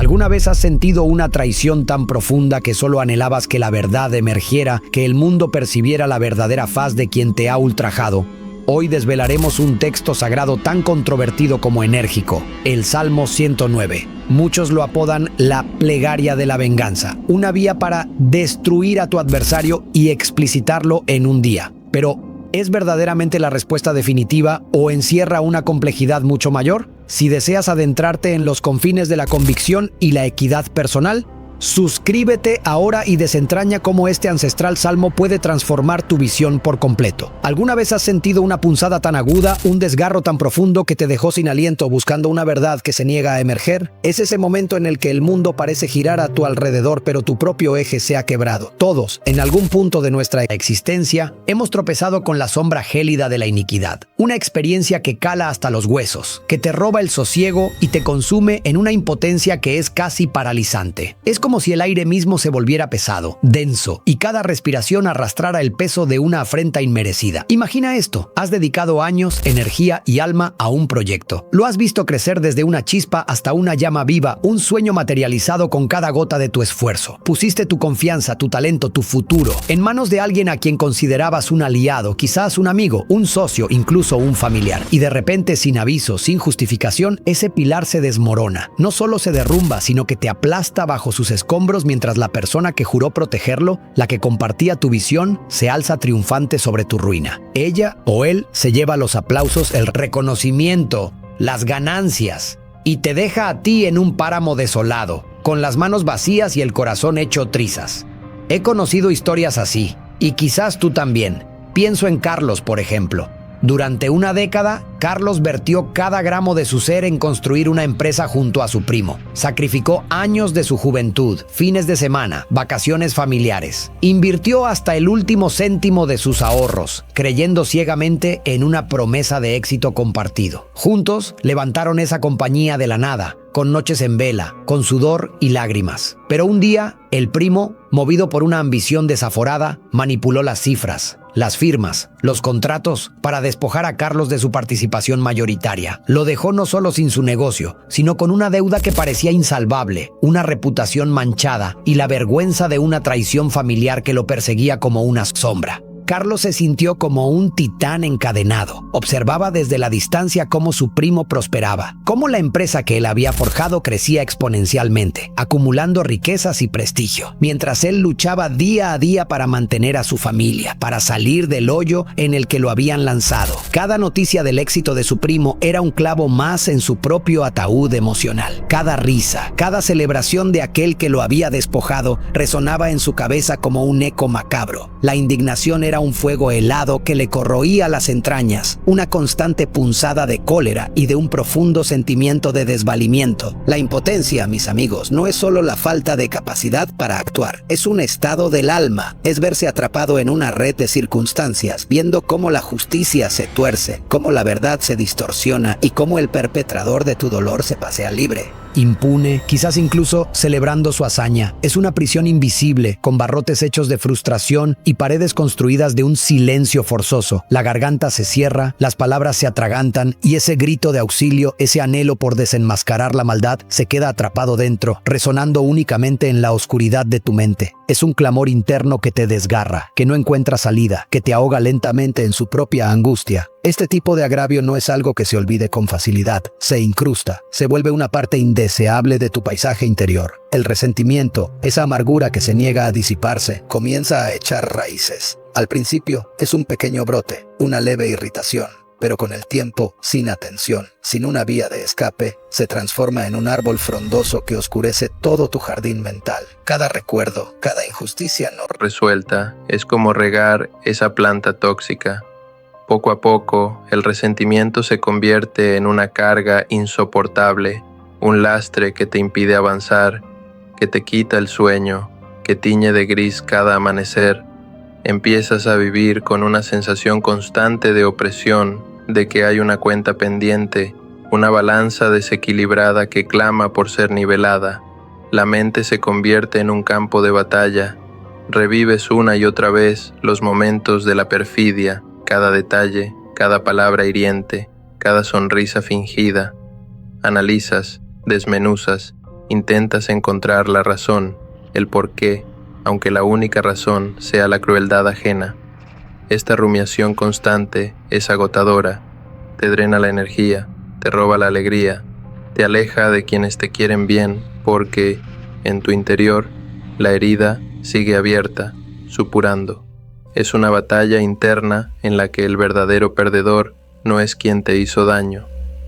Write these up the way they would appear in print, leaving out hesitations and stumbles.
¿Alguna vez has sentido una traición tan profunda que solo anhelabas que la verdad emergiera, que el mundo percibiera la verdadera faz de quien te ha ultrajado? Hoy desvelaremos un texto sagrado tan controvertido como enérgico, el Salmo 109. Muchos lo apodan la plegaria de la venganza, una vía para destruir a tu adversario y explicitarlo en un día. Pero, ¿es verdaderamente la respuesta definitiva o encierra una complejidad mucho mayor? Si deseas adentrarte en los confines de la convicción y la equidad personal, suscríbete ahora y desentraña cómo este ancestral salmo puede transformar tu visión por completo. ¿Alguna vez has sentido una punzada tan aguda, un desgarro tan profundo que te dejó sin aliento buscando una verdad que se niega a emerger? Es ese momento en el que el mundo parece girar a tu alrededor, pero tu propio eje se ha quebrado. Todos, en algún punto de nuestra existencia, hemos tropezado con la sombra gélida de la iniquidad. Una experiencia que cala hasta los huesos, que te roba el sosiego y te consume en una impotencia que es casi paralizante. Es como si el aire mismo se volviera pesado, denso, y cada respiración arrastrara el peso de una afrenta inmerecida. Imagina esto: has dedicado años, energía y alma a un proyecto. Lo has visto crecer desde una chispa hasta una llama viva, un sueño materializado con cada gota de tu esfuerzo. Pusiste tu confianza, tu talento, tu futuro en manos de alguien a quien considerabas un aliado, quizás un amigo, un socio, incluso un familiar. Y de repente, sin aviso, sin justificación, ese pilar se desmorona. No solo se derrumba, sino que te aplasta bajo sus escombros mientras la persona que juró protegerlo, la que compartía tu visión, se alza triunfante sobre tu ruina. Ella o él se lleva los aplausos, el reconocimiento, las ganancias, y te deja a ti en un páramo desolado, con las manos vacías y el corazón hecho trizas. He conocido historias así, y quizás tú también. Pienso en Carlos, por ejemplo. Durante una década, Carlos vertió cada gramo de su ser en construir una empresa junto a su primo. Sacrificó años de su juventud, fines de semana, vacaciones familiares. Invirtió hasta el último céntimo de sus ahorros, creyendo ciegamente en una promesa de éxito compartido. Juntos levantaron esa compañía de la nada, con noches en vela, con sudor y lágrimas. Pero un día, el primo, movido por una ambición desaforada, manipuló las cifras, las firmas, los contratos para despojar a Carlos de su participación mayoritaria. Lo dejó no solo sin su negocio, sino con una deuda que parecía insalvable, una reputación manchada y la vergüenza de una traición familiar que lo perseguía como una sombra. Carlos se sintió como un titán encadenado. Observaba desde la distancia cómo su primo prosperaba, cómo la empresa que él había forjado crecía exponencialmente, acumulando riquezas y prestigio, mientras él luchaba día a día para mantener a su familia, para salir del hoyo en el que lo habían lanzado. Cada noticia del éxito de su primo era un clavo más en su propio ataúd emocional. Cada risa, cada celebración de aquel que lo había despojado resonaba en su cabeza como un eco macabro. La indignación era un fuego helado que le corroía las entrañas, una constante punzada de cólera y de un profundo sentimiento de desvalimiento. La impotencia, mis amigos, no es solo la falta de capacidad para actuar, es un estado del alma, es verse atrapado en una red de circunstancias, viendo cómo la justicia se tuerce, cómo la verdad se distorsiona y cómo el perpetrador de tu dolor se pasea libre. Impune, quizás incluso celebrando su hazaña. Es una prisión invisible, con barrotes hechos de frustración y paredes construidas de un silencio forzoso. La garganta se cierra, las palabras se atragantan y ese grito de auxilio, ese anhelo por desenmascarar la maldad, se queda atrapado dentro, resonando únicamente en la oscuridad de tu mente. Es un clamor interno que te desgarra, que no encuentra salida, que te ahoga lentamente en su propia angustia. Este tipo de agravio no es algo que se olvide con facilidad, se incrusta, se vuelve una parte indeseable de tu paisaje interior. El resentimiento, esa amargura que se niega a disiparse, comienza a echar raíces. Al principio es un pequeño brote, una leve irritación, pero con el tiempo, sin atención, sin una vía de escape, se transforma en un árbol frondoso que oscurece todo tu jardín mental. Cada recuerdo, cada injusticia no resuelta es como regar esa planta tóxica. Poco a poco, el resentimiento se convierte en una carga insoportable, un lastre que te impide avanzar, que te quita el sueño, que tiñe de gris cada amanecer. Empiezas a vivir con una sensación constante de opresión, de que hay una cuenta pendiente, una balanza desequilibrada que clama por ser nivelada. La mente se convierte en un campo de batalla. Revives una y otra vez los momentos de la perfidia, cada detalle, cada palabra hiriente, cada sonrisa fingida. Analizas, desmenuzas Intentas encontrar la razón, el porqué, aunque la única razón sea la crueldad ajena. Esta rumiación constante es agotadora, te drena la energía, te roba la alegría, te aleja de quienes te quieren bien porque, en tu interior, la herida sigue abierta, supurando. Es una batalla interna en la que el verdadero perdedor no es quien te hizo daño,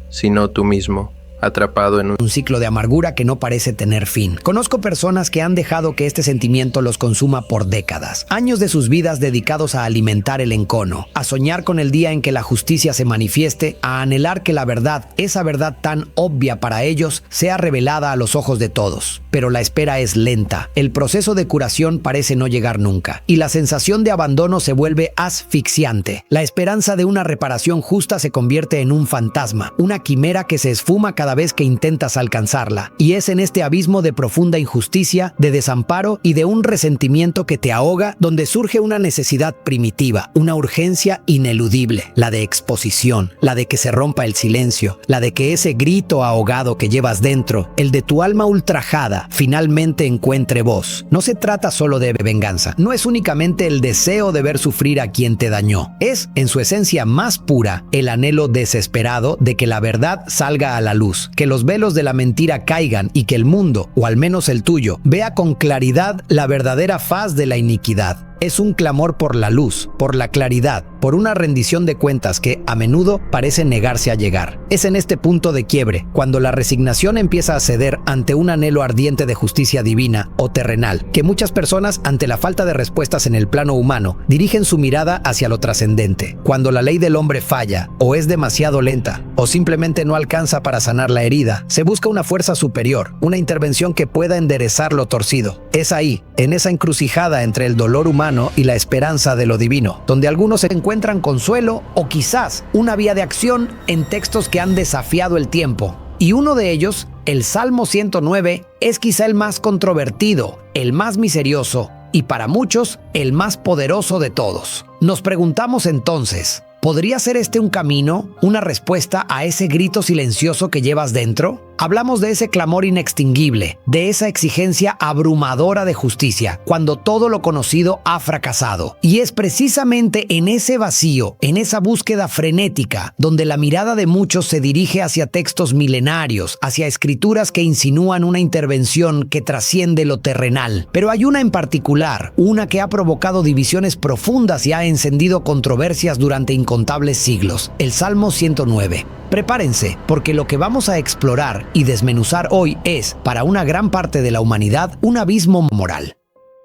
sino tú mismo, atrapado en un ciclo de amargura que no parece tener fin. Conozco personas que han dejado que este sentimiento los consuma por décadas. Años de sus vidas dedicados a alimentar el encono, a soñar con el día en que la justicia se manifieste, a anhelar que la verdad, esa verdad tan obvia para ellos, sea revelada a los ojos de todos. Pero la espera es lenta, el proceso de curación parece no llegar nunca, y la sensación de abandono se vuelve asfixiante. La esperanza de una reparación justa se convierte en un fantasma, una quimera que se esfuma cada vez que intentas alcanzarla, y es en este abismo de profunda injusticia, de desamparo y de un resentimiento que te ahoga donde surge una necesidad primitiva, una urgencia ineludible, la de exposición, la de que se rompa el silencio, la de que ese grito ahogado que llevas dentro, el de tu alma ultrajada, finalmente encuentre voz. No se trata solo de venganza, no es únicamente el deseo de ver sufrir a quien te dañó, es, en su esencia más pura, el anhelo desesperado de que la verdad salga a la luz, que los velos de la mentira caigan y que el mundo, o al menos el tuyo, vea con claridad la verdadera faz de la iniquidad. Es un clamor por la luz, por la claridad, por una rendición de cuentas que, a menudo, parece negarse a llegar. Es en este punto de quiebre, cuando la resignación empieza a ceder ante un anhelo ardiente de justicia divina o terrenal, que muchas personas, ante la falta de respuestas en el plano humano, dirigen su mirada hacia lo trascendente. Cuando la ley del hombre falla, o es demasiado lenta, o simplemente no alcanza para sanar la herida, se busca una fuerza superior, una intervención que pueda enderezar lo torcido. Es ahí, en esa encrucijada entre el dolor humano y la esperanza de lo divino, donde algunos encuentran consuelo o quizás una vía de acción en textos que han desafiado el tiempo. Y uno de ellos, el Salmo 109, es quizá el más controvertido, el más miserioso y para muchos el más poderoso de todos. Nos preguntamos entonces, ¿podría ser este un camino, una respuesta a ese grito silencioso que llevas dentro? Hablamos de ese clamor inextinguible, de esa exigencia abrumadora de justicia, cuando todo lo conocido ha fracasado. Y es precisamente en ese vacío, en esa búsqueda frenética, donde la mirada de muchos se dirige hacia textos milenarios, hacia escrituras que insinúan una intervención que trasciende lo terrenal. Pero hay una en particular, una que ha provocado divisiones profundas y ha encendido controversias durante incontables siglos, el Salmo 109. Prepárense, porque lo que vamos a explorar y desmenuzar hoy es, para una gran parte de la humanidad, un abismo moral.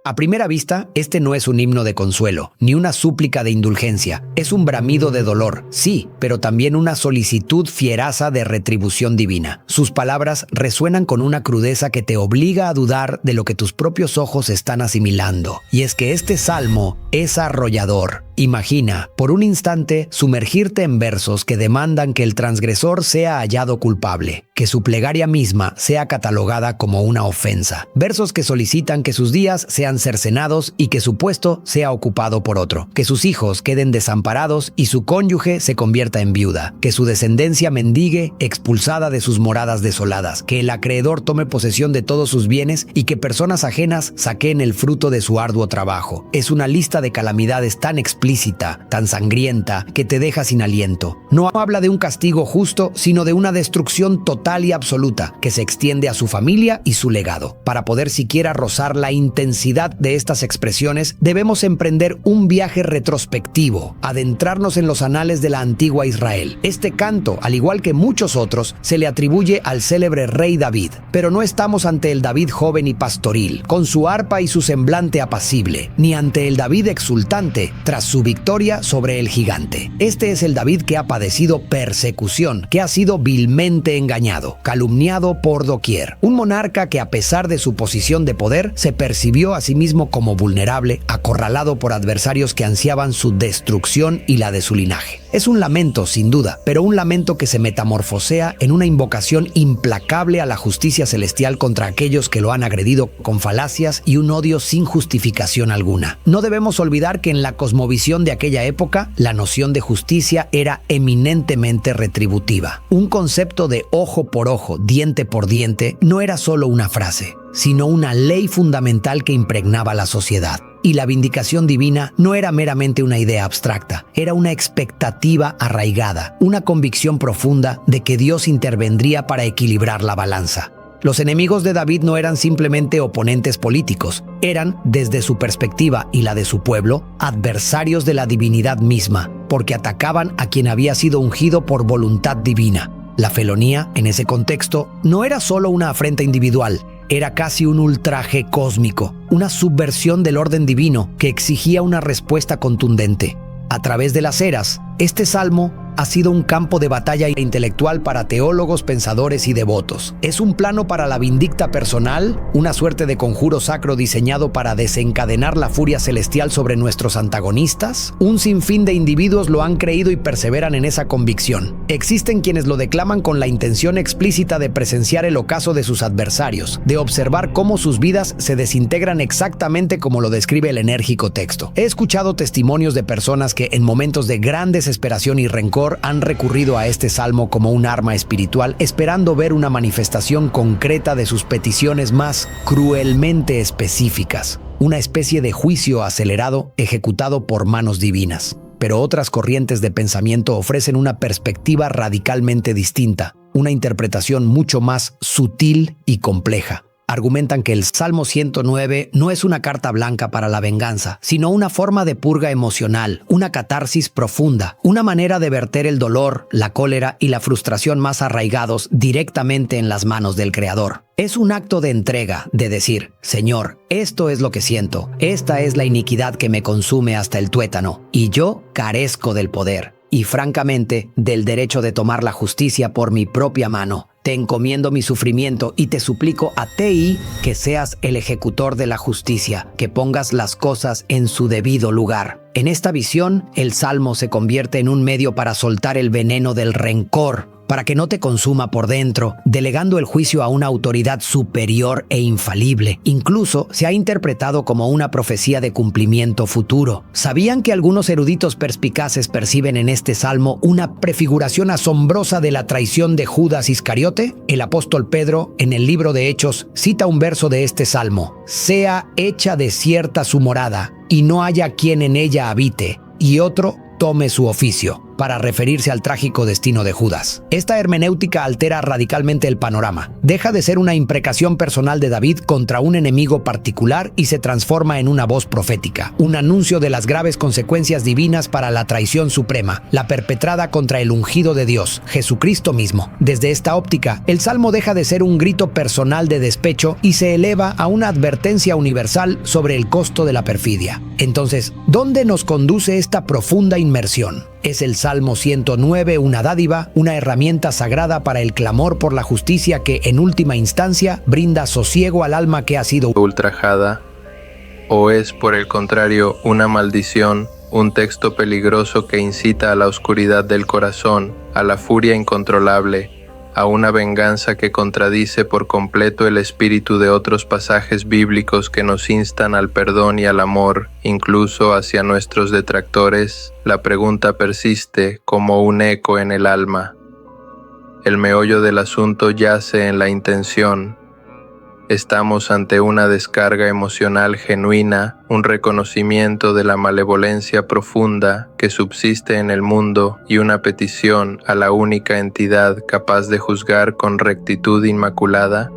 A primera vista, este no es un himno de consuelo, ni una súplica de indulgencia. Es un bramido de dolor, sí, pero también una solicitud fieraza de retribución divina. Sus palabras resuenan con una crudeza que te obliga a dudar de lo que tus propios ojos están asimilando. Y es que este salmo es arrollador. Imagina, por un instante, sumergirte en versos que demandan que el transgresor sea hallado culpable, que su plegaria misma sea catalogada como una ofensa. Versos que solicitan que sus días sean cercenados y que su puesto sea ocupado por otro, que sus hijos queden desamparados y su cónyuge se convierta en viuda, que su descendencia mendigue expulsada de sus moradas desoladas, que el acreedor tome posesión de todos sus bienes y que personas ajenas saqueen el fruto de su arduo trabajo. Es una lista de calamidades tan explícita, tan sangrienta, que te deja sin aliento. No habla de un castigo justo, sino de una destrucción total y absoluta, que se extiende a su familia y su legado. Para poder siquiera rozar la intensidad de estas expresiones, debemos emprender un viaje retrospectivo, adentrarnos en los anales de la antigua Israel. Este canto, al igual que muchos otros, se le atribuye al célebre rey David, pero no estamos ante el David joven y pastoril, con su arpa y su semblante apacible, ni ante el David exultante, tras su victoria sobre el gigante. Este es el David que ha padecido persecución, que ha sido vilmente engañado, calumniado por doquier. Un monarca que, a pesar de su posición de poder, se percibió a sí mismo como vulnerable, acorralado por adversarios que ansiaban su destrucción y la de su linaje. Es un lamento, sin duda, pero un lamento que se metamorfosea en una invocación implacable a la justicia celestial contra aquellos que lo han agredido con falacias y un odio sin justificación alguna. No debemos olvidar que en la cosmovisión de aquella época, la noción de justicia era eminentemente retributiva. Un concepto de ojo ojo por ojo, diente por diente, no era solo una frase, sino una ley fundamental que impregnaba la sociedad. Y la vindicación divina no era meramente una idea abstracta, era una expectativa arraigada, una convicción profunda de que Dios intervendría para equilibrar la balanza. Los enemigos de David no eran simplemente oponentes políticos, eran, desde su perspectiva y la de su pueblo, adversarios de la divinidad misma, porque atacaban a quien había sido ungido por voluntad divina. La felonía, en ese contexto, no era solo una afrenta individual, era casi un ultraje cósmico, una subversión del orden divino que exigía una respuesta contundente. A través de las eras, este salmo ha sido un campo de batalla intelectual para teólogos, pensadores y devotos. Es un plano para la vindicta personal, una suerte de conjuro sacro diseñado para desencadenar la furia celestial sobre nuestros antagonistas. Un sinfín de individuos lo han creído y perseveran en esa convicción. Existen quienes lo declaman con la intención explícita de presenciar el ocaso de sus adversarios, de observar cómo sus vidas se desintegran exactamente como lo describe el enérgico texto. He escuchado testimonios de personas que en momentos de gran desesperación y rencor han recurrido a este salmo como un arma espiritual, esperando ver una manifestación concreta de sus peticiones más cruelmente específicas, una especie de juicio acelerado ejecutado por manos divinas. Pero otras corrientes de pensamiento ofrecen una perspectiva radicalmente distinta, una interpretación mucho más sutil y compleja. Argumentan que el Salmo 109 no es una carta blanca para la venganza, sino una forma de purga emocional, una catarsis profunda, una manera de verter el dolor, la cólera y la frustración más arraigados directamente en las manos del Creador. Es un acto de entrega, de decir, Señor, esto es lo que siento, esta es la iniquidad que me consume hasta el tuétano, y yo carezco del poder, y francamente, del derecho de tomar la justicia por mi propia mano. Te encomiendo mi sufrimiento y te suplico a ti que seas el ejecutor de la justicia, que pongas las cosas en su debido lugar. En esta visión, el Salmo se convierte en un medio para soltar el veneno del rencor, para que no te consuma por dentro, delegando el juicio a una autoridad superior e infalible. Incluso se ha interpretado como una profecía de cumplimiento futuro. ¿Sabían que algunos eruditos perspicaces perciben en este salmo una prefiguración asombrosa de la traición de Judas Iscariote? El apóstol Pedro, en el libro de Hechos, cita un verso de este salmo: «Sea hecha desierta su morada, y no haya quien en ella habite, y otro tome su oficio», para referirse al trágico destino de Judas. Esta hermenéutica altera radicalmente el panorama. Deja de ser una imprecación personal de David contra un enemigo particular y se transforma en una voz profética, un anuncio de las graves consecuencias divinas para la traición suprema, la perpetrada contra el ungido de Dios, Jesucristo mismo. Desde esta óptica, el Salmo deja de ser un grito personal de despecho y se eleva a una advertencia universal sobre el costo de la perfidia. Entonces, ¿dónde nos conduce esta profunda inmersión? ¿Es el Salmo 109 una dádiva, una herramienta sagrada para el clamor por la justicia que, en última instancia, brinda sosiego al alma que ha sido ultrajada? ¿O es, por el contrario, una maldición, un texto peligroso que incita a la oscuridad del corazón, a la furia incontrolable, a una venganza que contradice por completo el espíritu de otros pasajes bíblicos que nos instan al perdón y al amor, incluso hacia nuestros detractores? La pregunta persiste como un eco en el alma. El meollo del asunto yace en la intención. Estamos ante una descarga emocional genuina, un reconocimiento de la malevolencia profunda que subsiste en el mundo y una petición a la única entidad capaz de juzgar con rectitud inmaculada.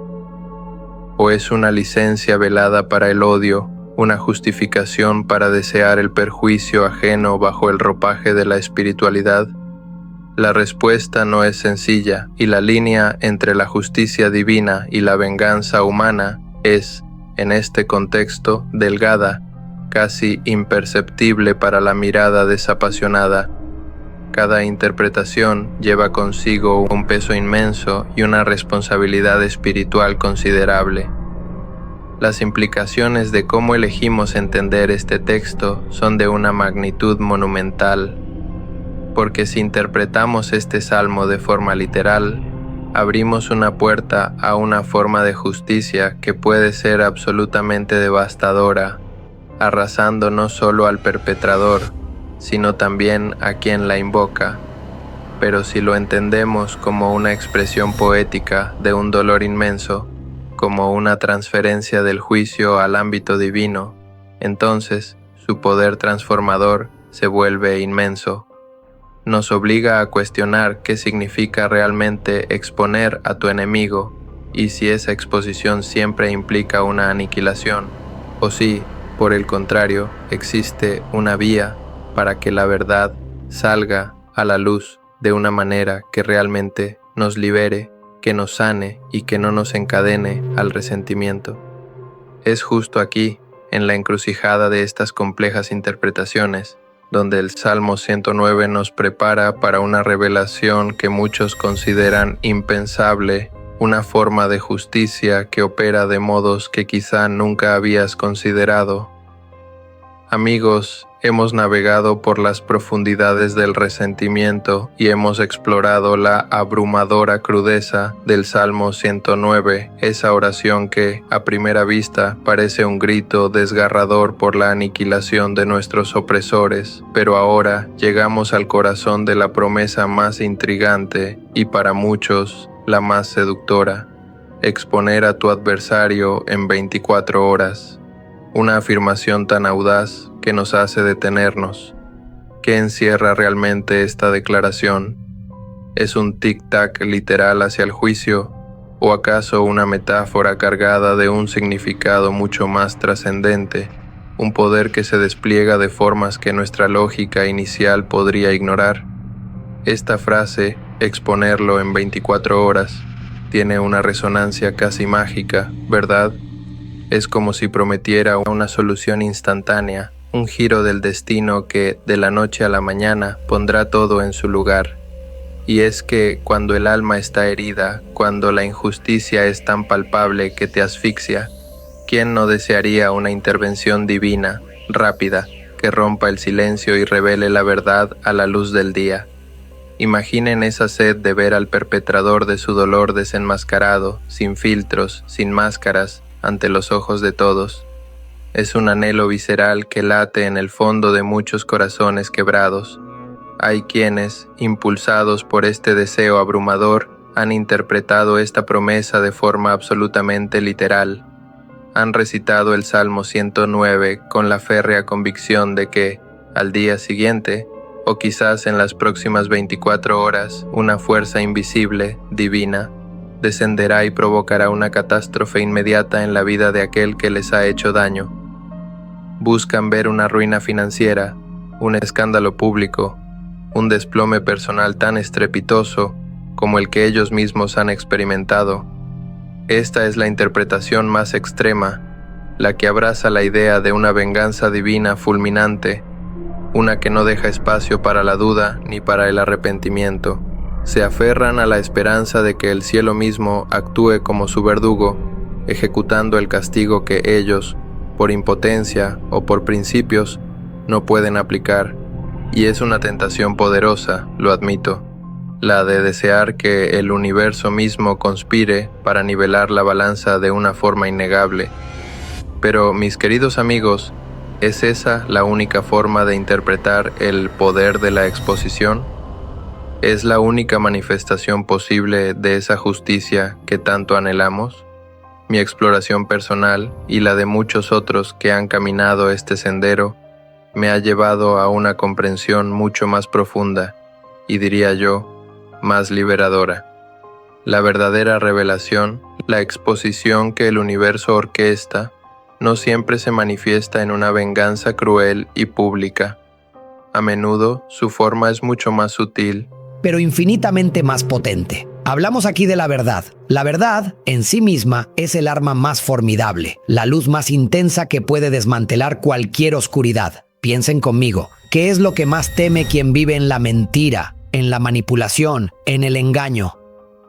¿O es una licencia velada para el odio, una justificación para desear el perjuicio ajeno bajo el ropaje de la espiritualidad? La respuesta no es sencilla, y la línea entre la justicia divina y la venganza humana es, en este contexto, delgada, casi imperceptible para la mirada desapasionada. Cada interpretación lleva consigo un peso inmenso y una responsabilidad espiritual considerable. Las implicaciones de cómo elegimos entender este texto son de una magnitud monumental, porque si interpretamos este salmo de forma literal, abrimos una puerta a una forma de justicia que puede ser absolutamente devastadora, arrasando no solo al perpetrador, sino también a quien la invoca. pero si lo entendemos como una expresión poética de un dolor inmenso, como una transferencia del juicio al ámbito divino, entonces su poder transformador se vuelve inmenso. Nos obliga a cuestionar qué significa realmente exponer a tu enemigo y si esa exposición siempre implica una aniquilación, o si, por el contrario, existe una vía para que la verdad salga a la luz de una manera que realmente nos libere, que nos sane y que no nos encadene al resentimiento. Es justo aquí, en la encrucijada de estas complejas interpretaciones, donde el Salmo 109 nos prepara para una revelación que muchos consideran impensable, una forma de justicia que opera de modos que quizá nunca habías considerado. Amigos, hemos navegado por las profundidades del resentimiento y hemos explorado la abrumadora crudeza del Salmo 109, esa oración que, a primera vista, parece un grito desgarrador por la aniquilación de nuestros opresores, pero ahora llegamos al corazón de la promesa más intrigante y para muchos la más seductora: exponer a tu adversario en 24 horas. Una afirmación tan audaz que nos hace detenernos. ¿Qué encierra realmente esta declaración? ¿Es un tic-tac literal hacia el juicio? ¿O acaso una metáfora cargada de un significado mucho más trascendente? Un poder que se despliega de formas que nuestra lógica inicial podría ignorar. Esta frase, exponerlo en 24 horas, tiene una resonancia casi mágica, ¿verdad? Es como si prometiera una solución instantánea, un giro del destino que, de la noche a la mañana, pondrá todo en su lugar. Y es que, cuando el alma está herida, cuando la injusticia es tan palpable que te asfixia, ¿quién no desearía una intervención divina, rápida, que rompa el silencio y revele la verdad a la luz del día? Imaginen esa sed de ver al perpetrador de su dolor desenmascarado, sin filtros, sin máscaras, ante los ojos de todos. Es un anhelo visceral que late en el fondo de muchos corazones quebrados. Hay quienes, impulsados por este deseo abrumador, han interpretado esta promesa de forma absolutamente literal. Han recitado el Salmo 109 con la férrea convicción de que, al día siguiente, o quizás en las próximas 24 horas, una fuerza invisible, divina, descenderá y provocará una catástrofe inmediata en la vida de aquel que les ha hecho daño. Buscan ver una ruina financiera, un escándalo público, un desplome personal tan estrepitoso como el que ellos mismos han experimentado. Esta es la interpretación más extrema, la que abraza la idea de una venganza divina fulminante, una que no deja espacio para la duda ni para el arrepentimiento. Se aferran a la esperanza de que el cielo mismo actúe como su verdugo, ejecutando el castigo que ellos, por impotencia o por principios, no pueden aplicar. Y es una tentación poderosa, lo admito, la de desear que el universo mismo conspire para nivelar la balanza de una forma innegable. Pero, mis queridos amigos, ¿es esa la única forma de interpretar el poder de la exposición? ¿Es la única manifestación posible de esa justicia que tanto anhelamos? Mi exploración personal y la de muchos otros que han caminado este sendero me ha llevado a una comprensión mucho más profunda y, diría yo, más liberadora. La verdadera revelación, la exposición que el universo orquesta, no siempre se manifiesta en una venganza cruel y pública. A menudo su forma es mucho más sutil, pero infinitamente más potente. Hablamos aquí de la verdad. La verdad, en sí misma, es el arma más formidable, la luz más intensa que puede desmantelar cualquier oscuridad. Piensen conmigo, ¿qué es lo que más teme quien vive en la mentira, en la manipulación, en el engaño?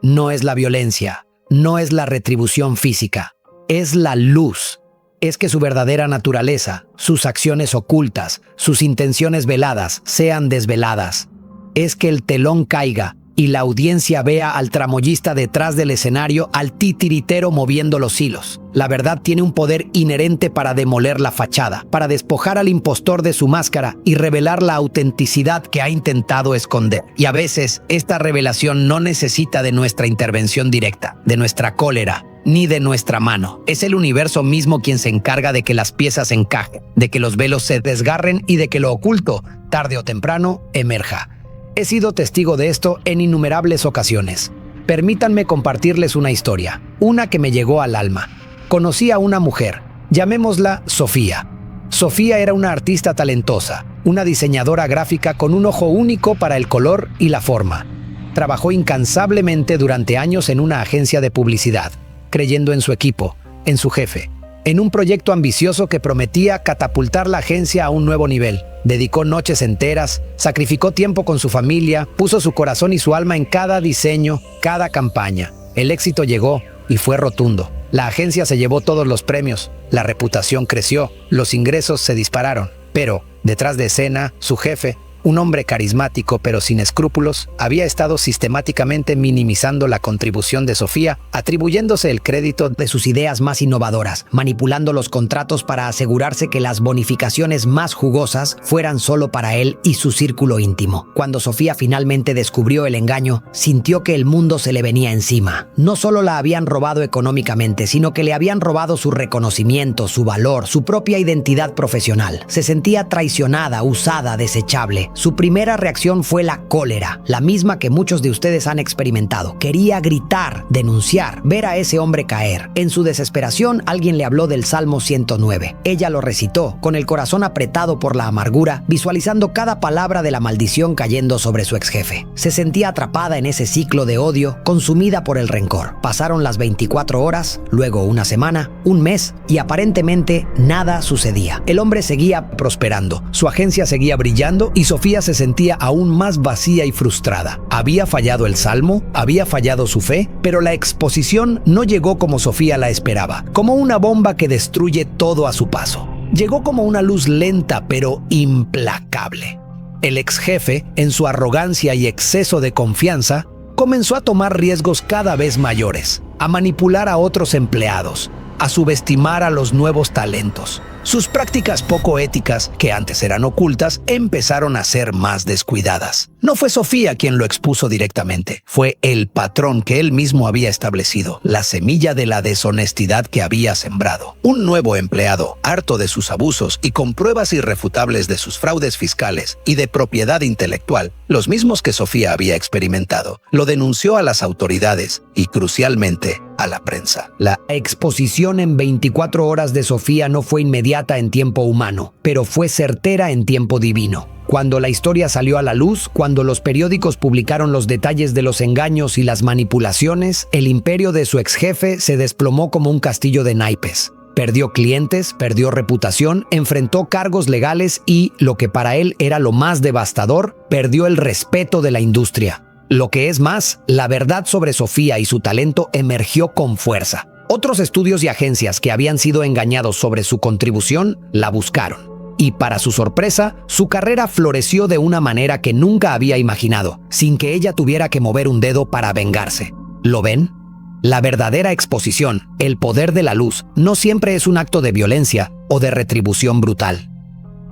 No es la violencia, no es la retribución física, es la luz. Es que su verdadera naturaleza, sus acciones ocultas, sus intenciones veladas, sean desveladas. Es que el telón caiga y la audiencia vea al tramoyista detrás del escenario, al titiritero moviendo los hilos. La verdad tiene un poder inherente para demoler la fachada, para despojar al impostor de su máscara y revelar la autenticidad que ha intentado esconder. Y a veces, esta revelación no necesita de nuestra intervención directa, de nuestra cólera, ni de nuestra mano. Es el universo mismo quien se encarga de que las piezas encajen, de que los velos se desgarren y de que lo oculto, tarde o temprano, emerja. He sido testigo de esto en innumerables ocasiones. Permítanme compartirles una historia, una que me llegó al alma. Conocí a una mujer, llamémosla Sofía. Sofía era una artista talentosa, una diseñadora gráfica con un ojo único para el color y la forma. Trabajó incansablemente durante años en una agencia de publicidad, creyendo en su equipo, en su jefe, en un proyecto ambicioso que prometía catapultar la agencia a un nuevo nivel. Dedicó noches enteras, sacrificó tiempo con su familia, puso su corazón y su alma en cada diseño, cada campaña. El éxito llegó y fue rotundo. La agencia se llevó todos los premios, la reputación creció, los ingresos se dispararon. Pero, detrás de escena, su jefe, un hombre carismático pero sin escrúpulos, había estado sistemáticamente minimizando la contribución de Sofía, atribuyéndose el crédito de sus ideas más innovadoras, manipulando los contratos para asegurarse que las bonificaciones más jugosas fueran solo para él y su círculo íntimo. Cuando Sofía finalmente descubrió el engaño, sintió que el mundo se le venía encima. No solo la habían robado económicamente, sino que le habían robado su reconocimiento, su valor, su propia identidad profesional. Se sentía traicionada, usada, desechable. Su primera reacción fue la cólera, la misma que muchos de ustedes han experimentado. Quería gritar, denunciar, ver a ese hombre caer. En su desesperación, alguien le habló del Salmo 109. Ella lo recitó, con el corazón apretado por la amargura, visualizando cada palabra de la maldición cayendo sobre su exjefe. Se sentía atrapada en ese ciclo de odio, consumida por el rencor. Pasaron las 24 horas, luego una semana, un mes, y aparentemente nada sucedía. El hombre seguía prosperando, su agencia seguía brillando y Sofía se sentía aún más vacía y frustrada. Había fallado el salmo, había fallado su fe, pero la exposición no llegó como Sofía la esperaba, como una bomba que destruye todo a su paso. Llegó como una luz lenta pero implacable. El ex jefe, en su arrogancia y exceso de confianza, comenzó a tomar riesgos cada vez mayores, a manipular a otros empleados, a subestimar a los nuevos talentos. Sus prácticas poco éticas, que antes eran ocultas, empezaron a ser más descuidadas. No fue Sofía quien lo expuso directamente, fue el patrón que él mismo había establecido, la semilla de la deshonestidad que había sembrado. Un nuevo empleado, harto de sus abusos y con pruebas irrefutables de sus fraudes fiscales y de propiedad intelectual, los mismos que Sofía había experimentado, lo denunció a las autoridades y, crucialmente, a la prensa. La exposición en 24 horas de Sofía no fue inmediata en tiempo humano, pero fue certera en tiempo divino. Cuando la historia salió a la luz, cuando los periódicos publicaron los detalles de los engaños y las manipulaciones, el imperio de su exjefe se desplomó como un castillo de naipes. Perdió clientes, perdió reputación, enfrentó cargos legales y, lo que para él era lo más devastador, perdió el respeto de la industria. Lo que es más, la verdad sobre Sofía y su talento emergió con fuerza. Otros estudios y agencias que habían sido engañados sobre su contribución la buscaron. Y para su sorpresa, su carrera floreció de una manera que nunca había imaginado, sin que ella tuviera que mover un dedo para vengarse. ¿Lo ven? La verdadera exposición, el poder de la luz, no siempre es un acto de violencia o de retribución brutal.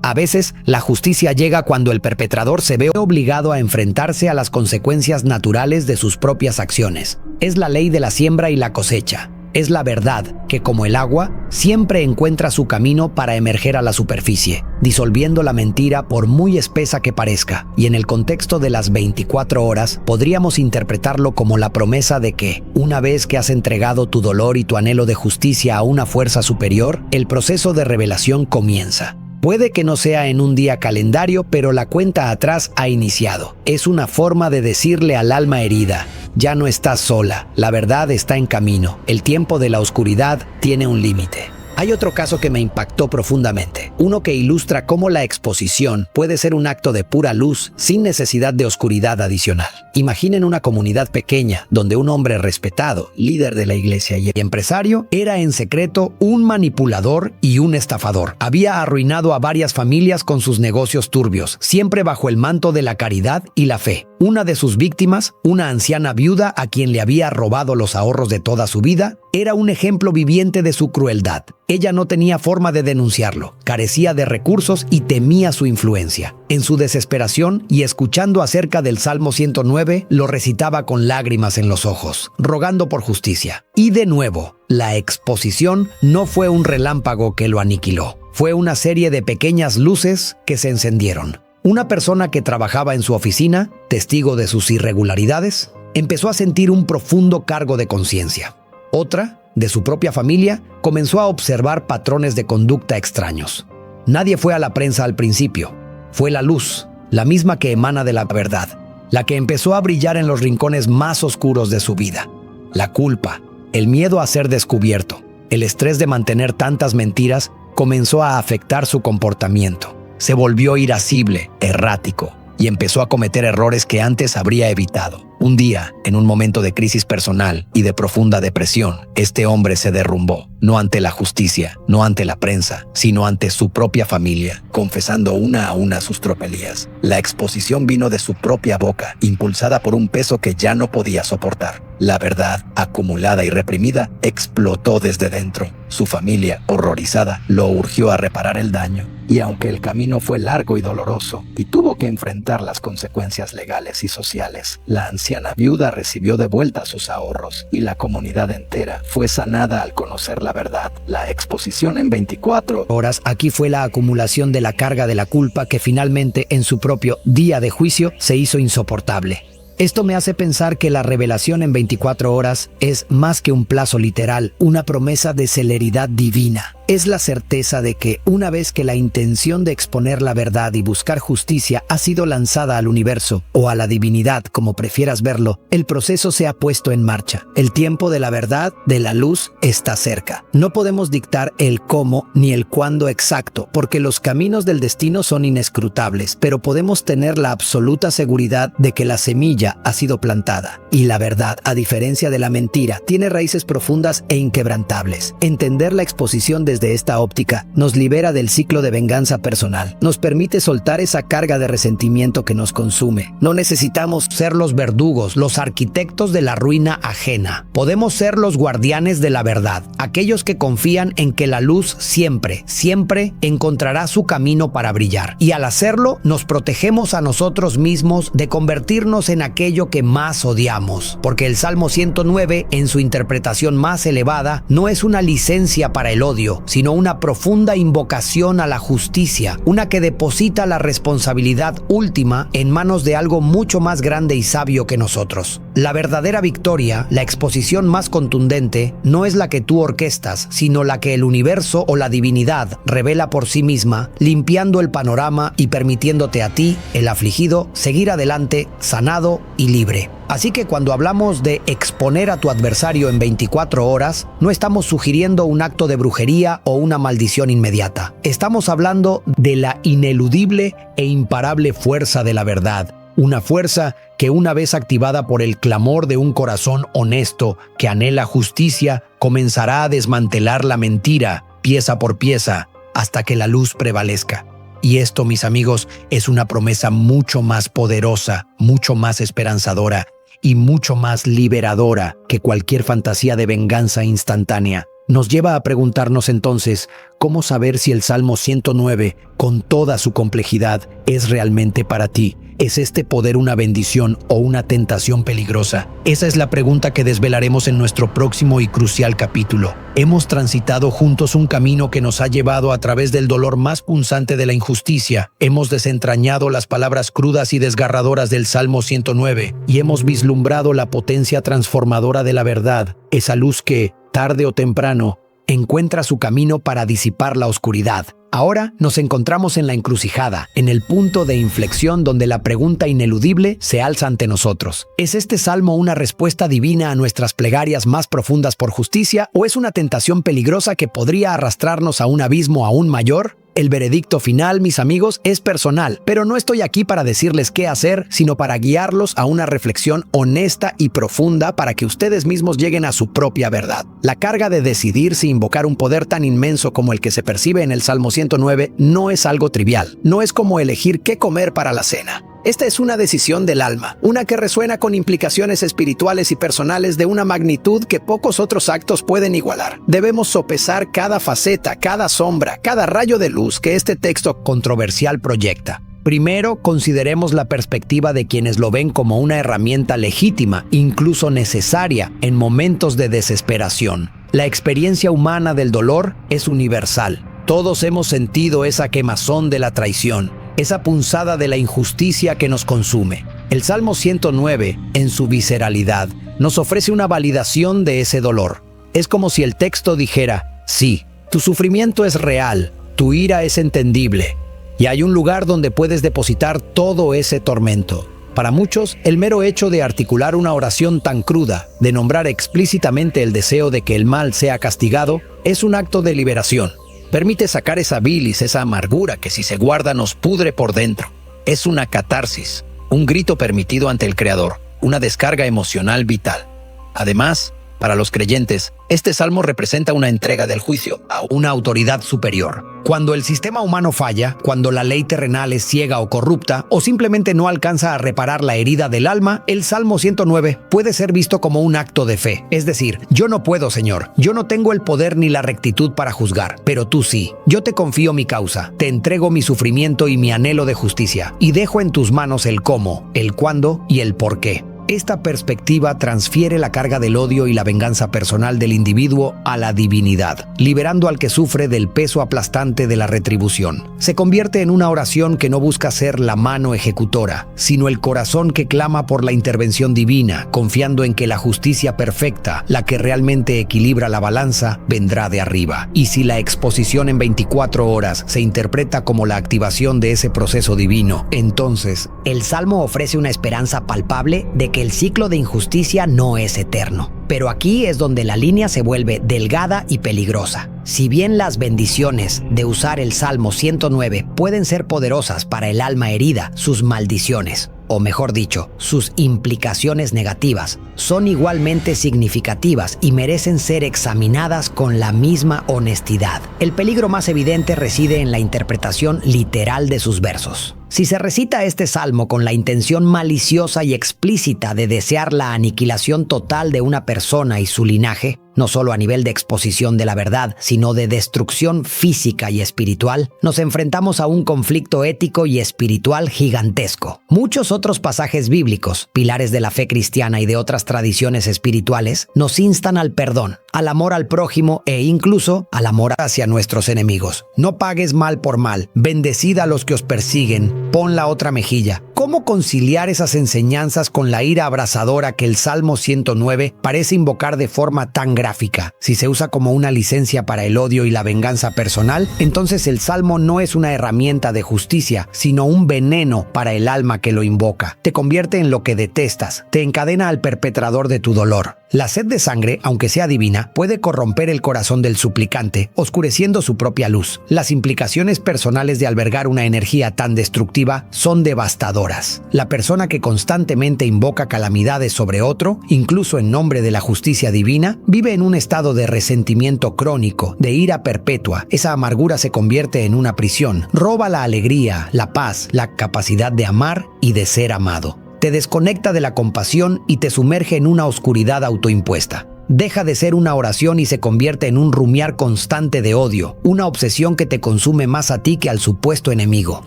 A veces, la justicia llega cuando el perpetrador se ve obligado a enfrentarse a las consecuencias naturales de sus propias acciones. Es la ley de la siembra y la cosecha. Es la verdad que, como el agua, siempre encuentra su camino para emerger a la superficie, disolviendo la mentira por muy espesa que parezca. Y en el contexto de las 24 horas, podríamos interpretarlo como la promesa de que, una vez que has entregado tu dolor y tu anhelo de justicia a una fuerza superior, el proceso de revelación comienza. Puede que no sea en un día calendario, pero la cuenta atrás ha iniciado. Es una forma de decirle al alma herida: ya no estás sola, la verdad está en camino, el tiempo de la oscuridad tiene un límite. Hay otro caso que me impactó profundamente, uno que ilustra cómo la exposición puede ser un acto de pura luz sin necesidad de oscuridad adicional. Imaginen una comunidad pequeña donde un hombre respetado, líder de la iglesia y empresario, era en secreto un manipulador y un estafador. Había arruinado a varias familias con sus negocios turbios, siempre bajo el manto de la caridad y la fe. Una de sus víctimas, una anciana viuda a quien le había robado los ahorros de toda su vida, era un ejemplo viviente de su crueldad. Ella no tenía forma de denunciarlo, carecía de recursos y temía su influencia. En su desesperación y escuchando acerca del Salmo 109, lo recitaba con lágrimas en los ojos, rogando por justicia. Y de nuevo, la exposición no fue un relámpago que lo aniquiló, fue una serie de pequeñas luces que se encendieron. Una persona que trabajaba en su oficina, testigo de sus irregularidades, empezó a sentir un profundo cargo de conciencia. Otra, de su propia familia, comenzó a observar patrones de conducta extraños. Nadie fue a la prensa al principio. Fue la luz, la misma que emana de la verdad, la que empezó a brillar en los rincones más oscuros de su vida. La culpa, el miedo a ser descubierto, el estrés de mantener tantas mentiras comenzó a afectar su comportamiento. Se volvió irascible, errático, y empezó a cometer errores que antes habría evitado. Un día, en un momento de crisis personal y de profunda depresión, este hombre se derrumbó, no ante la justicia, no ante la prensa, sino ante su propia familia, confesando una a una sus tropelías. La exposición vino de su propia boca, impulsada por un peso que ya no podía soportar. La verdad, acumulada y reprimida, explotó desde dentro. Su familia, horrorizada, lo urgió a reparar el daño. Y aunque el camino fue largo y doloroso, y tuvo que enfrentar las consecuencias legales y sociales, la anciana viuda recibió de vuelta sus ahorros, y la comunidad entera fue sanada al conocer la verdad. La exposición en 24 horas aquí fue la acumulación de la carga de la culpa que finalmente en su propio día de juicio se hizo insoportable. Esto me hace pensar que la revelación en 24 horas es más que un plazo literal, una promesa de celeridad divina. Es la certeza de que una vez que la intención de exponer la verdad y buscar justicia ha sido lanzada al universo o a la divinidad, como prefieras verlo, el proceso se ha puesto en marcha. El tiempo de la verdad, de la luz, está cerca. No podemos dictar el cómo ni el cuándo exacto, porque los caminos del destino son inescrutables, pero podemos tener la absoluta seguridad de que la semilla ha sido plantada. Y la verdad, a diferencia de la mentira, tiene raíces profundas e inquebrantables. Entender la exposición desde esta óptica nos libera del ciclo de venganza personal. Nos permite soltar esa carga de resentimiento que nos consume. No necesitamos ser los verdugos, los arquitectos de la ruina ajena. Podemos ser los guardianes de la verdad, aquellos que confían en que la luz siempre, siempre encontrará su camino para brillar. Y al hacerlo, nos protegemos a nosotros mismos de convertirnos en aquello que más odiamos. Porque el Salmo 109, en su interpretación más elevada, no es una licencia para el odio, sino una profunda invocación a la justicia, una que deposita la responsabilidad última en manos de algo mucho más grande y sabio que nosotros. La verdadera victoria, la exposición más contundente, no es la que tú orquestas, sino la que el universo o la divinidad revela por sí misma, limpiando el panorama y permitiéndote a ti, el afligido, seguir adelante, sanado y libre. Así que cuando hablamos de exponer a tu adversario en 24 horas, no estamos sugiriendo un acto de brujería o una maldición inmediata. Estamos hablando de la ineludible e imparable fuerza de la verdad. Una fuerza que, una vez activada por el clamor de un corazón honesto que anhela justicia, comenzará a desmantelar la mentira pieza por pieza hasta que la luz prevalezca. Y esto, mis amigos, es una promesa mucho más poderosa, mucho más esperanzadora y mucho más liberadora que cualquier fantasía de venganza instantánea. Nos lleva a preguntarnos entonces, ¿cómo saber si el Salmo 109, con toda su complejidad, es realmente para ti? ¿Es este poder una bendición o una tentación peligrosa? Esa es la pregunta que desvelaremos en nuestro próximo y crucial capítulo. Hemos transitado juntos un camino que nos ha llevado a través del dolor más punzante de la injusticia. Hemos desentrañado las palabras crudas y desgarradoras del Salmo 109 y hemos vislumbrado la potencia transformadora de la verdad, esa luz que, tarde o temprano, encuentra su camino para disipar la oscuridad. Ahora nos encontramos en la encrucijada, en el punto de inflexión donde la pregunta ineludible se alza ante nosotros. ¿Es este salmo una respuesta divina a nuestras plegarias más profundas por justicia o es una tentación peligrosa que podría arrastrarnos a un abismo aún mayor? El veredicto final, mis amigos, es personal, pero no estoy aquí para decirles qué hacer, sino para guiarlos a una reflexión honesta y profunda para que ustedes mismos lleguen a su propia verdad. La carga de decidir si invocar un poder tan inmenso como el que se percibe en el Salmo 109 no es algo trivial. No es como elegir qué comer para la cena. Esta es una decisión del alma, una que resuena con implicaciones espirituales y personales de una magnitud que pocos otros actos pueden igualar. Debemos sopesar cada faceta, cada sombra, cada rayo de luz que este texto controversial proyecta. Primero, consideremos la perspectiva de quienes lo ven como una herramienta legítima, incluso necesaria, en momentos de desesperación. La experiencia humana del dolor es universal. Todos hemos sentido esa quemazón de la traición, esa punzada de la injusticia que nos consume. El Salmo 109, en su visceralidad, nos ofrece una validación de ese dolor. Es como si el texto dijera, sí, tu sufrimiento es real, tu ira es entendible, y hay un lugar donde puedes depositar todo ese tormento. Para muchos, el mero hecho de articular una oración tan cruda, de nombrar explícitamente el deseo de que el mal sea castigado, es un acto de liberación. Permite sacar esa bilis, esa amargura que si se guarda nos pudre por dentro. Es una catarsis, un grito permitido ante el Creador, una descarga emocional vital. Además, para los creyentes, este salmo representa una entrega del juicio a una autoridad superior. Cuando el sistema humano falla, cuando la ley terrenal es ciega o corrupta, o simplemente no alcanza a reparar la herida del alma, el Salmo 109 puede ser visto como un acto de fe. Es decir, yo no puedo, Señor, yo no tengo el poder ni la rectitud para juzgar, pero tú sí. Yo te confío mi causa, te entrego mi sufrimiento y mi anhelo de justicia, y dejo en tus manos el cómo, el cuándo y el por qué. Esta perspectiva transfiere la carga del odio y la venganza personal del individuo a la divinidad, liberando al que sufre del peso aplastante de la retribución. Se convierte en una oración que no busca ser la mano ejecutora, sino el corazón que clama por la intervención divina, confiando en que la justicia perfecta, la que realmente equilibra la balanza, vendrá de arriba. Y si la exposición en 24 horas se interpreta como la activación de ese proceso divino, entonces el Salmo ofrece una esperanza palpable de que el ciclo de injusticia no es eterno. Pero aquí es donde la línea se vuelve delgada y peligrosa. Si bien las bendiciones de usar el Salmo 109 pueden ser poderosas para el alma herida, sus maldiciones, o mejor dicho, sus implicaciones negativas, son igualmente significativas y merecen ser examinadas con la misma honestidad. El peligro más evidente reside en la interpretación literal de sus versos. Si se recita este salmo con la intención maliciosa y explícita de desear la aniquilación total de una persona y su linaje, no solo a nivel de exposición de la verdad, sino de destrucción física y espiritual, nos enfrentamos a un conflicto ético y espiritual gigantesco. Muchos otros pasajes bíblicos, pilares de la fe cristiana y de otras tradiciones espirituales, nos instan al perdón, al amor al prójimo e incluso al amor hacia nuestros enemigos. No pagues mal por mal, bendecid a los que os persiguen, pon la otra mejilla. ¿Cómo conciliar esas enseñanzas con la ira abrasadora que el Salmo 109 parece invocar de forma tan gráfica? Si se usa como una licencia para el odio y la venganza personal, entonces el Salmo no es una herramienta de justicia, sino un veneno para el alma que lo invoca. Te convierte en lo que detestas, te encadena al perpetrador de tu dolor. La sed de sangre, aunque sea divina, puede corromper el corazón del suplicante, oscureciendo su propia luz. Las implicaciones personales de albergar una energía tan destructiva son devastadoras. La persona que constantemente invoca calamidades sobre otro, incluso en nombre de la justicia divina, vive en un estado de resentimiento crónico, de ira perpetua. Esa amargura se convierte en una prisión. Roba la alegría, la paz, la capacidad de amar y de ser amado. Te desconecta de la compasión y te sumerge en una oscuridad autoimpuesta. Deja de ser una oración y se convierte en un rumiar constante de odio, una obsesión que te consume más a ti que al supuesto enemigo.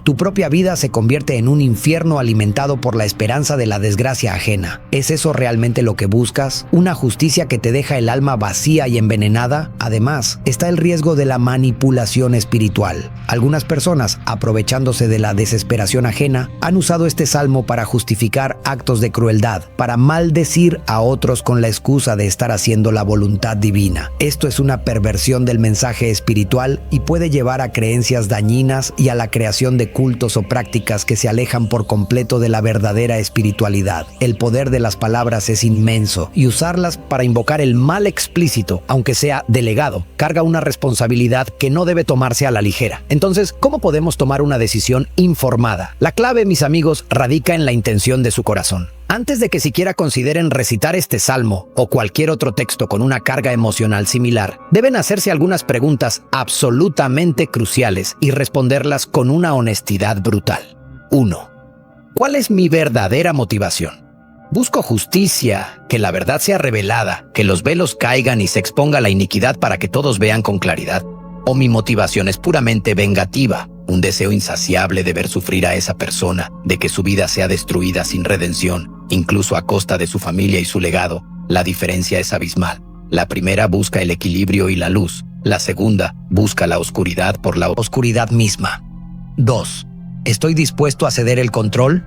Tu propia vida se convierte en un infierno alimentado por la esperanza de la desgracia ajena. ¿Es eso realmente lo que buscas? ¿Una justicia que te deja el alma vacía y envenenada? Además, está el riesgo de la manipulación espiritual. Algunas personas, aprovechándose de la desesperación ajena, han usado este salmo para justificar actos de crueldad, para maldecir a otros con la excusa de estar haciendo haciendo la voluntad divina. Esto es una perversión del mensaje espiritual y puede llevar a creencias dañinas y a la creación de cultos o prácticas que se alejan por completo de la verdadera espiritualidad. El poder de las palabras es inmenso y usarlas para invocar el mal explícito, aunque sea delegado, carga una responsabilidad que no debe tomarse a la ligera. Entonces, ¿cómo podemos tomar una decisión informada? La clave, mis amigos, radica en la intención de su corazón. Antes de que siquiera consideren recitar este salmo o cualquier otro texto con una carga emocional similar, deben hacerse algunas preguntas absolutamente cruciales y responderlas con una honestidad brutal. 1. ¿Cuál es mi verdadera motivación? ¿Busco justicia, que la verdad sea revelada, que los velos caigan y se exponga la iniquidad para que todos vean con claridad? ¿O mi motivación es puramente vengativa? Un deseo insaciable de ver sufrir a esa persona, de que su vida sea destruida sin redención, incluso a costa de su familia y su legado. La diferencia es abismal. La primera busca el equilibrio y la luz. La segunda busca la oscuridad por la oscuridad misma. 2. ¿Estoy dispuesto a ceder el control?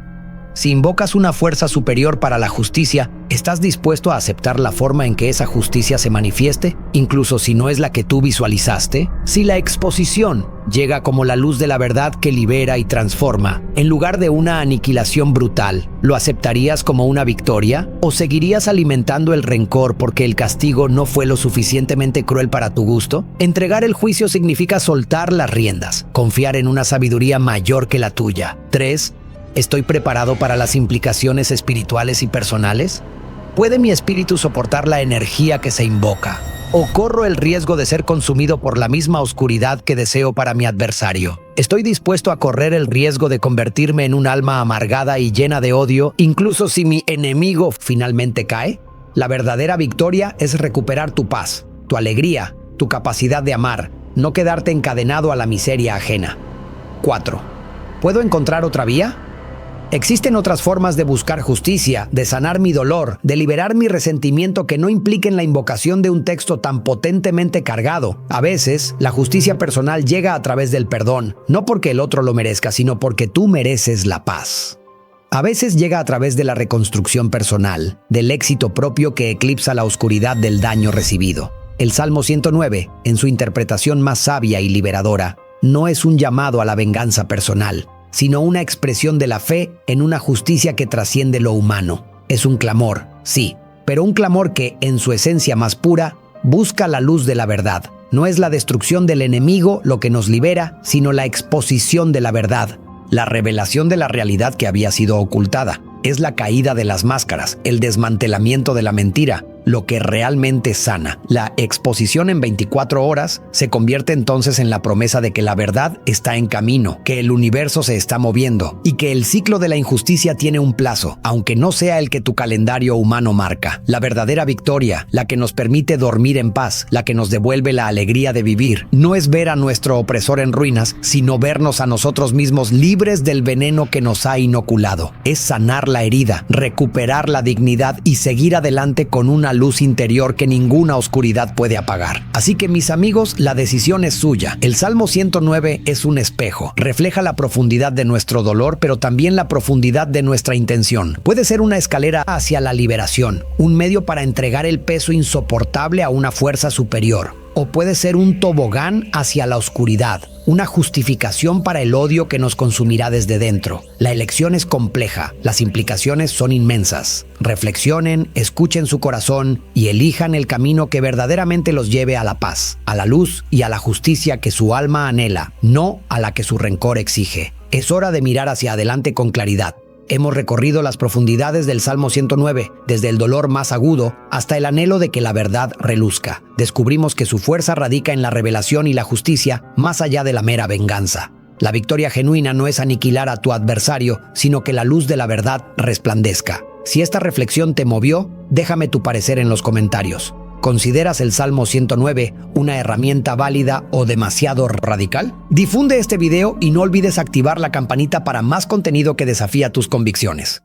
Si invocas una fuerza superior para la justicia, ¿estás dispuesto a aceptar la forma en que esa justicia se manifieste, incluso si no es la que tú visualizaste? Si la exposición llega como la luz de la verdad que libera y transforma, en lugar de una aniquilación brutal, ¿lo aceptarías como una victoria? ¿O seguirías alimentando el rencor porque el castigo no fue lo suficientemente cruel para tu gusto? Entregar el juicio significa soltar las riendas, confiar en una sabiduría mayor que la tuya. 3. ¿Estoy preparado para las implicaciones espirituales y personales? ¿Puede mi espíritu soportar la energía que se invoca? ¿O corro el riesgo de ser consumido por la misma oscuridad que deseo para mi adversario? ¿Estoy dispuesto a correr el riesgo de convertirme en un alma amargada y llena de odio, incluso si mi enemigo finalmente cae? La verdadera victoria es recuperar tu paz, tu alegría, tu capacidad de amar, no quedarte encadenado a la miseria ajena. 4. ¿Puedo encontrar otra vía? Existen otras formas de buscar justicia, de sanar mi dolor, de liberar mi resentimiento que no impliquen la invocación de un texto tan potentemente cargado. A veces, la justicia personal llega a través del perdón, no porque el otro lo merezca, sino porque tú mereces la paz. A veces llega a través de la reconstrucción personal, del éxito propio que eclipsa la oscuridad del daño recibido. El Salmo 109, en su interpretación más sabia y liberadora, no es un llamado a la venganza personal, sino una expresión de la fe en una justicia que trasciende lo humano. Es un clamor, sí, pero un clamor que, en su esencia más pura, busca la luz de la verdad. No es la destrucción del enemigo lo que nos libera, sino la exposición de la verdad, la revelación de la realidad que había sido ocultada. Es la caída de las máscaras, el desmantelamiento de la mentira, lo que realmente sana. La exposición en 24 horas se convierte entonces en la promesa de que la verdad está en camino, que el universo se está moviendo y que el ciclo de la injusticia tiene un plazo, aunque no sea el que tu calendario humano marca. La verdadera victoria, la que nos permite dormir en paz, la que nos devuelve la alegría de vivir, no es ver a nuestro opresor en ruinas, sino vernos a nosotros mismos libres del veneno que nos ha inoculado. Es sanar la herida, recuperar la dignidad y seguir adelante con una luz interior que ninguna oscuridad puede apagar. Así que, mis amigos, la decisión es suya. El Salmo 109 es un espejo. Refleja la profundidad de nuestro dolor, pero también la profundidad de nuestra intención. Puede ser una escalera hacia la liberación, un medio para entregar el peso insoportable a una fuerza superior. O puede ser un tobogán hacia la oscuridad, una justificación para el odio que nos consumirá desde dentro. La elección es compleja, las implicaciones son inmensas. Reflexionen, escuchen su corazón y elijan el camino que verdaderamente los lleve a la paz, a la luz y a la justicia que su alma anhela, no a la que su rencor exige. Es hora de mirar hacia adelante con claridad. Hemos recorrido las profundidades del Salmo 109, desde el dolor más agudo hasta el anhelo de que la verdad reluzca. Descubrimos que su fuerza radica en la revelación y la justicia, más allá de la mera venganza. La victoria genuina no es aniquilar a tu adversario, sino que la luz de la verdad resplandezca. Si esta reflexión te movió, déjame tu parecer en los comentarios. ¿Consideras el Salmo 109 una herramienta válida o demasiado radical? Difunde este video y no olvides activar la campanita para más contenido que desafía tus convicciones.